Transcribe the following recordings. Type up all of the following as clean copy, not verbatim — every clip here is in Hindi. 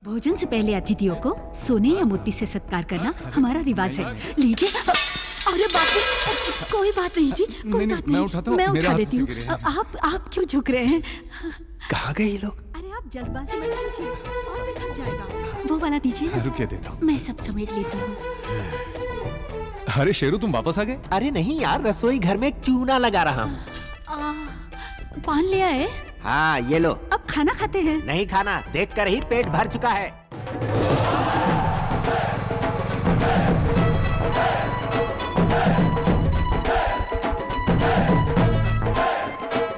भोजन से पहले अतिथियों को सोने या मोती से सत्कार करना हमारा रिवाज है। लीजिए। अरे बाप रे, कोई बात नहीं जी, कोई बात नहीं, मैं उठा देती हूँ। आप क्यों झुक रहे हैं? कहाँ गए ये लोग? अरे आप जल्दबाजी मत कीजिए, और बिखर जाएगा। वो वाला दीजिए ना। रुकिए, देता हूँ। मैं सब समेट लेती हूँ। अरे शेरू, तुम वापस आ गए? अरे नहीं यार, रसोई घर में चूना लगा रहा हूँ। पान ले आए? हाँ ये लो। अब खाना खाते हैं? नहीं खाना, देखकर ही पेट भर चुका है।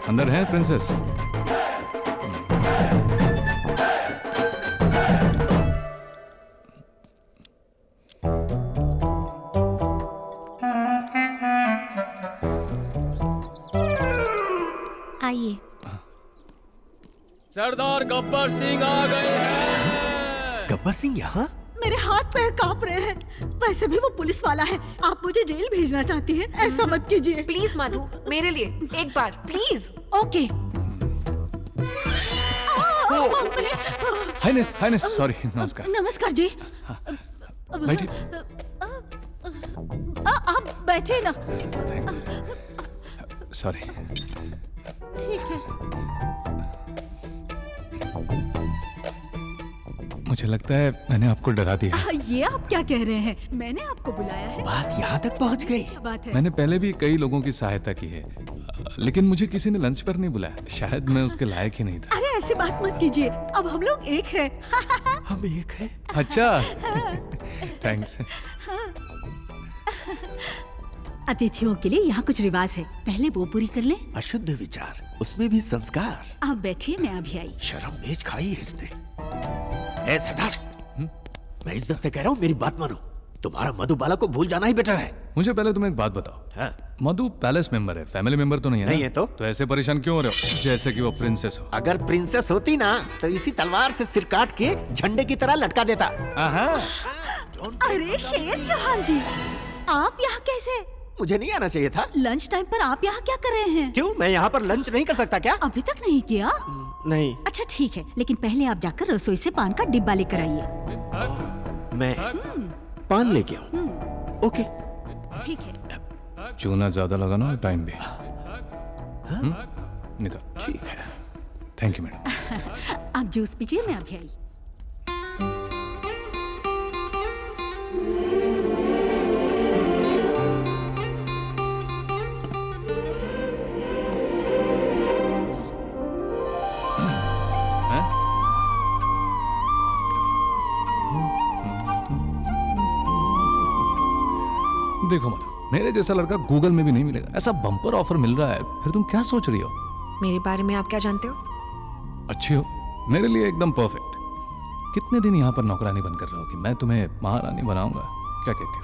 अंदर है प्रिंसेस? आइए। सरदार गब्बर सिंह आ गए हैं। गब्बर सिंह यहाँ? मेरे हाथ पैर कांप रहे हैं। वैसे भी वो पुलिस वाला है। आप मुझे जेल भेजना चाहती हैं? ऐसा मत कीजिए। प्लीज मधु, मेरे लिए एक बार प्लीज। ओके। Highness, sorry. नमस्कार। नमस्कार जी। बैठिए। आप बैठे ना। थैंक्स। सॉरी। ठीक है। मुझे लगता है मैंने आपको डरा दिया। ये आप क्या कह रहे हैं? मैंने आपको बुलाया है। बात यहाँ तक पहुँच गई। क्या बात है? मैंने पहले भी कई लोगों की सहायता की है, लेकिन मुझे किसी ने लंच पर नहीं बुलाया। शायद मैं उसके लायक ही नहीं था। अरे ऐसी बात मत कीजिए, अब हम लोग एक हैं। हम एक हैं? अच्छा। थैंक्स। अतिथियों के लिए यहाँ कुछ रिवाज है, पहले वो पूरी कर लें। अशुद्ध विचार, उसमें भी संस्कार। आप बैठिए, मैं अभी आई। शर्म बेच खाई है इसने। ए सरदार, मैं इज्जत से कह रहा हूँ, मेरी बात मानो। तुम्हारा मधुबाला को भूल जाना ही बेटर है। मुझे पहले तुम एक बात बताओ। हाँ? मधु पैलेस मेंबर है, फैमिली मेंबर तो नहीं है ना? नहीं है तो ऐसे परेशान क्यों हो रहे हो जैसे कि वो प्रिंसेस हो? अगर प्रिंसेस होती ना तो इसी तलवार से सिर काट के झंडे की तरह लटका देता। अरे शेर चौहान जी, आप यहाँ कैसे? मुझे नहीं आना चाहिए था। लंच टाइम पर आप यहाँ क्या कर रहे हैं? क्यों, मैं यहाँ पर लंच नहीं कर सकता क्या? अभी तक नहीं किया? नहीं। अच्छा ठीक है, लेकिन पहले आप जाकर रसोई से पान का डिब्बा लेकर आइए। मैं पान लेके आऊँ? ओके। ठीक है। चूना ज्यादा लगा ना, टाइम भी। निकल। ठीक है। Thank you madam. आप जूस पीजिए, मैं अभी आई। देखो मधु, मेरे जैसा लड़का गूगल में भी नहीं मिलेगा। ऐसा बम्पर ऑफर मिल रहा है, फिर तुम क्या सोच रही हो? मेरे बारे में आप क्या जानते हो? अच्छी हो, मेरे लिए एकदम परफेक्ट। कितने दिन यहाँ पर नौकरानी बनकर रहोगी? मैं तुम्हें महारानी बनाऊंगा। क्या कहती हो?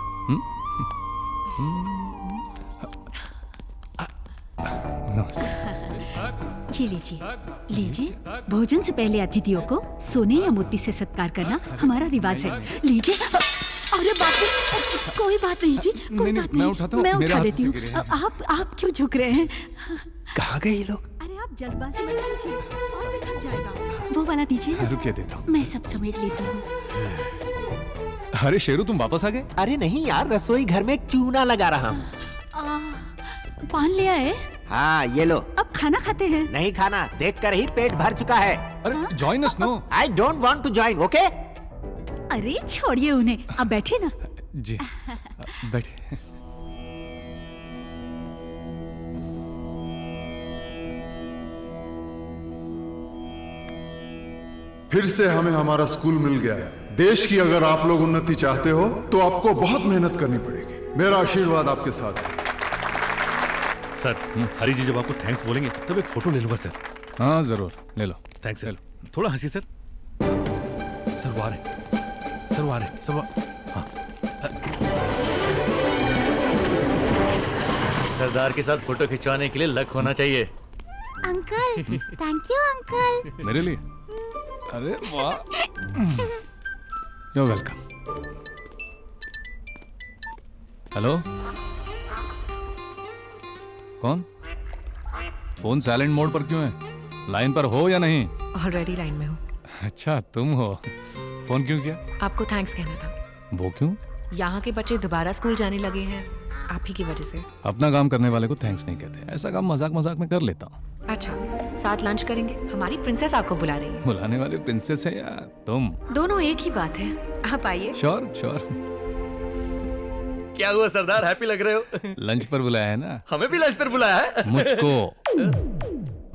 ये लीजिए। भोजन से पहले अतिथियों को सोने या मोती से सत्कार करना हमारा रिवाज है। लीजिए। अरे बाप रे, कोई बात नहीं जी, कोई बात नहीं, मैं उठा देती हूँ। आप क्यों झुक रहे हैं? कहाँ गए ये लोग? अरे आप जल्दबाजी मत कीजिए, और बिखर जाएगा। वो वाला दीजिए ना। रुकिए, देता हूँ। मैं सब समेट लेती हूँ। अरे शेरू, तुम वापस आ गए? अरे नहीं यार, रसोई घर में चूना लगा रहा हूँ। पान ले आए? हाँ ये लो। अब खाना खाते हैं? नहीं खाना, देखकर ही पेट भर चुका है। अरे join us. No, I don't want to join. Okay. अरे छोड़िए उन्हें, अब बैठे ना। जी बैठिए। फिर से हमें हमारा स्कूल मिल गया है। देश की अगर आप लोग उन्नति चाहते हो तो आपको बहुत मेहनत करनी पड़ेगी। मेरा आशीर्वाद आपके साथ है। सर, हरी जी जब आपको थैंक्स बोलेंगे तब एक फोटो ले लूंगा सर। हाँ जरूर, ले लो। Thanks sir. थोड़ा हंसी सर। सर वो आ रहे, सर वो आ रहे, सर वो। हाँ। सरदार के साथ फोटो खिंचवाने के लिए लक होना चाहिए। Uncle, thank you uncle. मेरे लिए? अरे वाह। You welcome. हेलो, कौन? फोन साइलेंट मोड पर क्यों है? लाइन पर हो या नहीं? ऑलरेडी लाइन में हूँ। अच्छा तुम हो। फोन क्यों किया? आपको थैंक्स कहना था। वो क्यों? यहाँ के बच्चे दोबारा स्कूल जाने लगे हैं आप ही की वजह से। अपना काम करने वाले को थैंक्स नहीं कहते। ऐसा काम मजाक मजाक में कर लेता हूँ। अच्छा, साथ लंच करेंगे? हमारी प्रिंसेस आपको बुला रही है। बुलाने वाली प्रिंसेस है यार तुम। दोनों एक ही बात है, आप आइए। Sure sure. क्या हुआ सरदार, हैप्पी लग रहे हो? लंच पर बुलाया है ना? हमें भी लंच पर बुलाया है? मुझको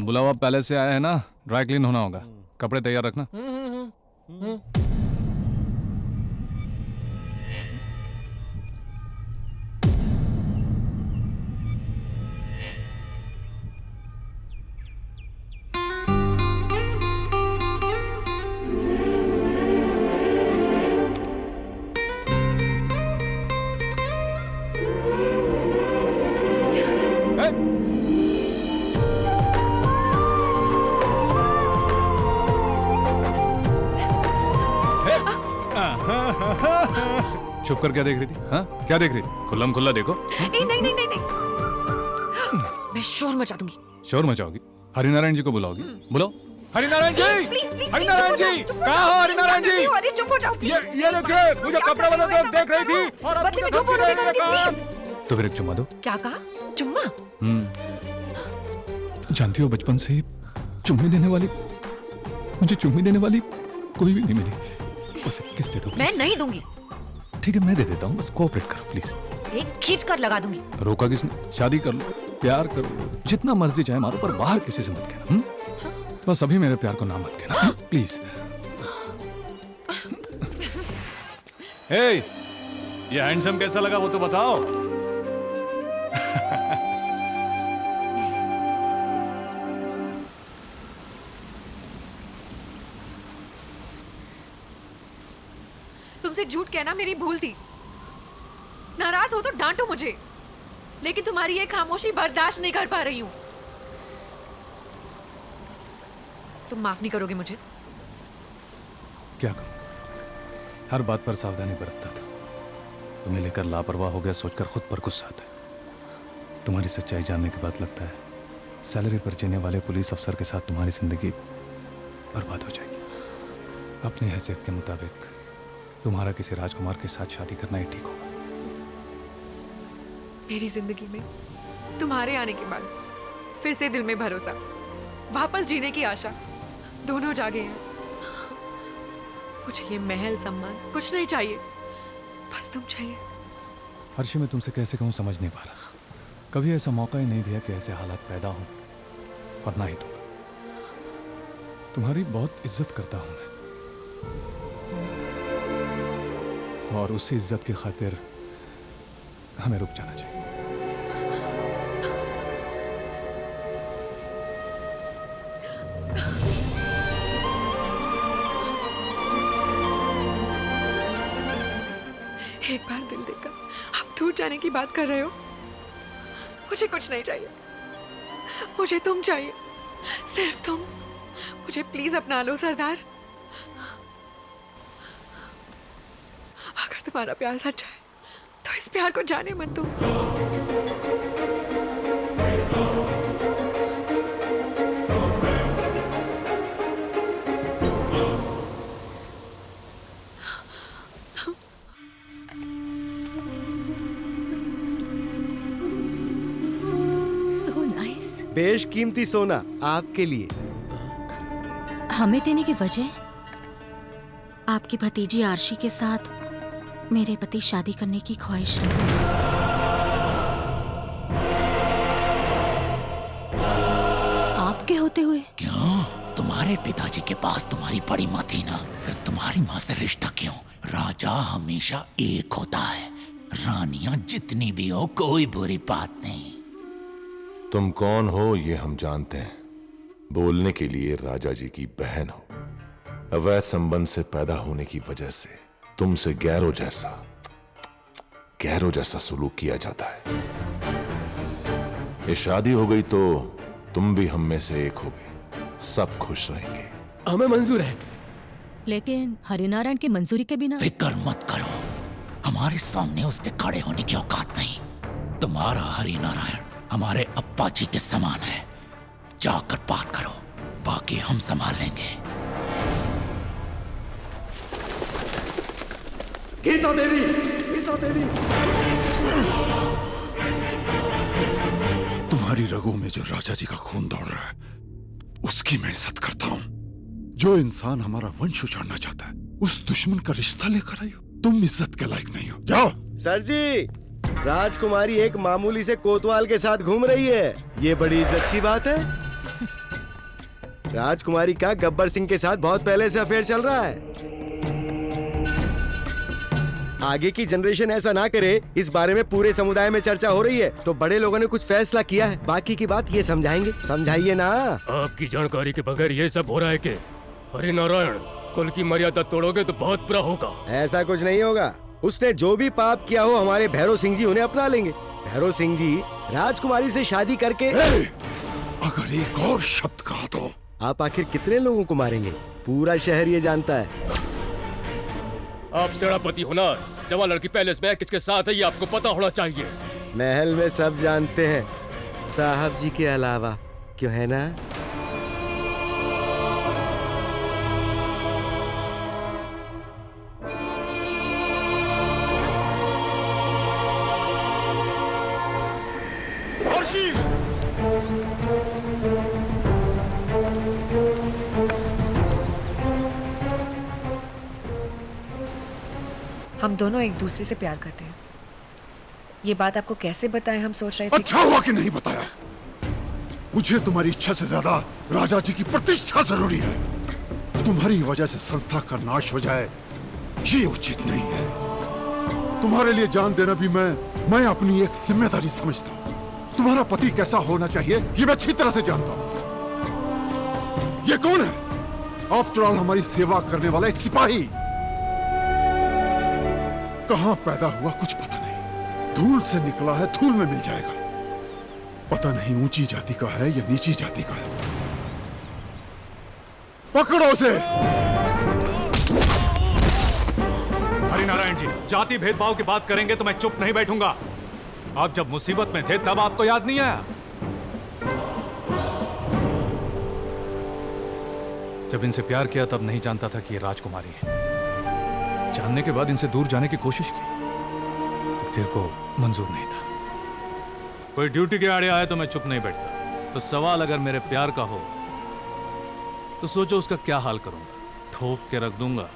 बुलावा पैलेस से आया है ना, ड्राई क्लीन होना होगा, कपड़े तैयार रखना। चुप कर क्या देख रही थी? हाँ क्या देख रही थी? खुल्लम खुल्ला देखो। नहीं नहीं नहीं नहीं नहीं, मैं शोर मचा दूंगी। शोर मचाओगी? हरिनारायण जी को बुलाओगी? बुलाओ। हरिनारायण जी! प्लीज प्लीज हरिनारायण जी! कहाँ हो हरिनारायण जी? अरे चुप हो जाओ प्लीज। ये देखिए, मुझे कपड़े बदलते हुए देख रही थी और बदले में चुप हो रहे प्लीज। तो फिर एक चुम्मा दो। क्या कहा? चुम्मा? जानती हो बचपन से चुम्मी देने वाली, मुझे चुम्मी देने वाली कोई भी नहीं मिली। बस एक किस दे दो। मैं नहीं दूंगी। ठीक है मैं दे देता हूँ, बस कोऑपरेट करो प्लीज। एक खींच कर लगा दूंगी। रोका किसने? शादी कर लो, प्यार करो, जितना मर्जी चाहे मारो, पर बाहर किसी से मत कहना। बस अभी मेरे प्यार को ना मत कहना प्लीज। हे, ये हैंडसम कैसा लगा वो तो बताओ। तुमसे झूठ कहना मेरी भूल थी। नाराज हो तो डांटो मुझे, लेकिन तुम्हारी ये खामोशी बर्दाश्त नहीं कर पा रही हूं। तुम माफ नहीं करोगे मुझे? क्या करूं? हर बात पर सावधानी बरतता था, तुम्हें लेकर लापरवाह हो गया सोचकर खुद पर गुस्सा आता है। तुम्हारी सच्चाई जानने के बाद लगता है सैलरी पर जीने वाले पुलिस अफसर के साथ तुम्हारी जिंदगी बर्बाद हो जाएगी। अपनी हैसियत के मुताबिक तुम्हारा किसी राजकुमार के साथ शादी करना ही ठीक होगा। मेरी जिंदगी में तुम्हारे आने के बाद फिर से दिल में भरोसा, वापस जीने की आशा, दोनों जागे हैं। मुझे ये महल सम्मान कुछ नहीं चाहिए, बस तुम चाहिए। हर्षी मैं तुमसे कैसे कहूँ समझ नहीं पा रहा। कभी ऐसा मौका ही नहीं दिया कि ऐसे हालात पैदा हों, और ना ही दूंगा। तुम्हारी बहुत इज्जत करता हूं मैं, और उस इज्जत की खातिर हमें रुक जाना चाहिए। एक बार दिल देकर आप दूर जाने की बात कर रहे हो। मुझे कुछ नहीं चाहिए, मुझे तुम चाहिए, सिर्फ तुम। मुझे प्लीज अपना लो सरदार। अगर तुम्हारा प्यार सच्चा है तो इस प्यार को जाने मत दो। So nice. बेशकीमती सोना आपके लिए। हमें देने की वजह आपकी भतीजी आरशी के साथ मेरे पति शादी करने की ख्वाहिश रखते हैं। आपके होते हुए? क्यों? तुम्हारे पिताजी के पास तुम्हारी बड़ी माँ थी ना, फिर तुम्हारी माँ से रिश्ता क्यों? राजा हमेशा एक होता है, रानियां जितनी भी हो कोई बुरी बात नहीं। तुम कौन हो ये हम जानते हैं। बोलने के लिए राजा जी की बहन हो, अवैध संबंध से पैदा होने की वजह से तुमसे गैरों जैसा सलूक किया जाता है। ये शादी हो गई तो तुम भी हम में से एक हो गए, सब खुश रहेंगे। हमें मंजूर है, लेकिन हरिनारायण की मंजूरी के बिना? फिक्र मत करो, हमारे सामने उसके खड़े होने की औकात नहीं। तुम्हारा हरिनारायण हमारे अप्पा जी के समान है, जाकर बात करो, बाकी हम संभाल लेंगे। गीता देवी, गीता देवी। तुम्हारी रगों में जो राजा जी का खून दौड़ रहा है, उसकी मैं इज्जत करता हूँ। जो इंसान हमारा वंश उजाड़ना चाहता है, उस दुश्मन का रिश्ता लेकर आई हो। तुम इज्जत के लायक नहीं हो, जाओ। सर जी, राजकुमारी एक मामूली से कोतवाल के साथ घूम रही है, ये बड़ी इज्जत की बात है। राजकुमारी का गब्बर सिंह के साथ बहुत पहले से अफेयर चल रहा है। आगे की जनरेशन ऐसा ना करे, इस बारे में पूरे समुदाय में चर्चा हो रही है, तो बड़े लोगों ने कुछ फैसला किया है। बाकी की बात ये समझाएंगे, समझाइए ना। आपकी जानकारी के बगैर ये सब हो रहा है कि? हरि नारायण, कुल की मर्यादा तोड़ोगे तो बहुत बुरा होगा। ऐसा कुछ नहीं होगा। उसने जो भी पाप किया हो, हमारे भैरव सिंह जी उन्हें अपना लेंगे। भैरव सिंह जी राजकुमारी से शादी करके अगर एक और शब्द कहा तो आप आखिर कितने लोगों को मारेंगे? पूरा शहर ये जानता है। आप सेनापति होना, जवान लड़की पैलेस में किसके साथ है ये आपको पता होना चाहिए। महल में सब जानते हैं, साहब जी के अलावा, क्यों है ना? हम दोनों एक दूसरे से प्यार करते हैं। ये बात आपको कैसे बताएं, हम सोच रहे थे। अच्छा हुआ कि नहीं बताया। मुझे तुम्हारी इच्छा से ज्यादा राजा जी की प्रतिष्ठा जरूरी है। तुम्हारी वजह से संस्था का नाश हो जाए, ये उचित नहीं है। तुम्हारे लिए जान देना भी मैं अपनी एक जिम्मेदारी समझता हूँ। तुम्हारा पति कैसा होना चाहिए, ये मैं अच्छी तरह से जानता हूँ। ये कौन है? आफ्टर ऑल हमारी सेवा करने वाला एक सिपाही। कहां पैदा हुआ कुछ पता नहीं, धूल से निकला है, धूल में मिल जाएगा। पता नहीं ऊंची जाति का है या नीची जाति का है। पकड़ो उसे। हरिनारायण जी, जाति भेदभाव की बात करेंगे तो मैं चुप नहीं बैठूंगा। आप जब मुसीबत में थे तब आपको याद नहीं आया? जब इनसे प्यार किया तब नहीं जानता था कि ये राजकुमारी है। जानने के बाद इनसे दूर जाने की कोशिश की, तकदीर को मंजूर नहीं था। कोई ड्यूटी के आड़े आए तो मैं चुप नहीं बैठता। तो सवाल अगर मेरे प्यार का हो तो सोचो उसका क्या हाल करूंगा। ठोक के रख दूंगा।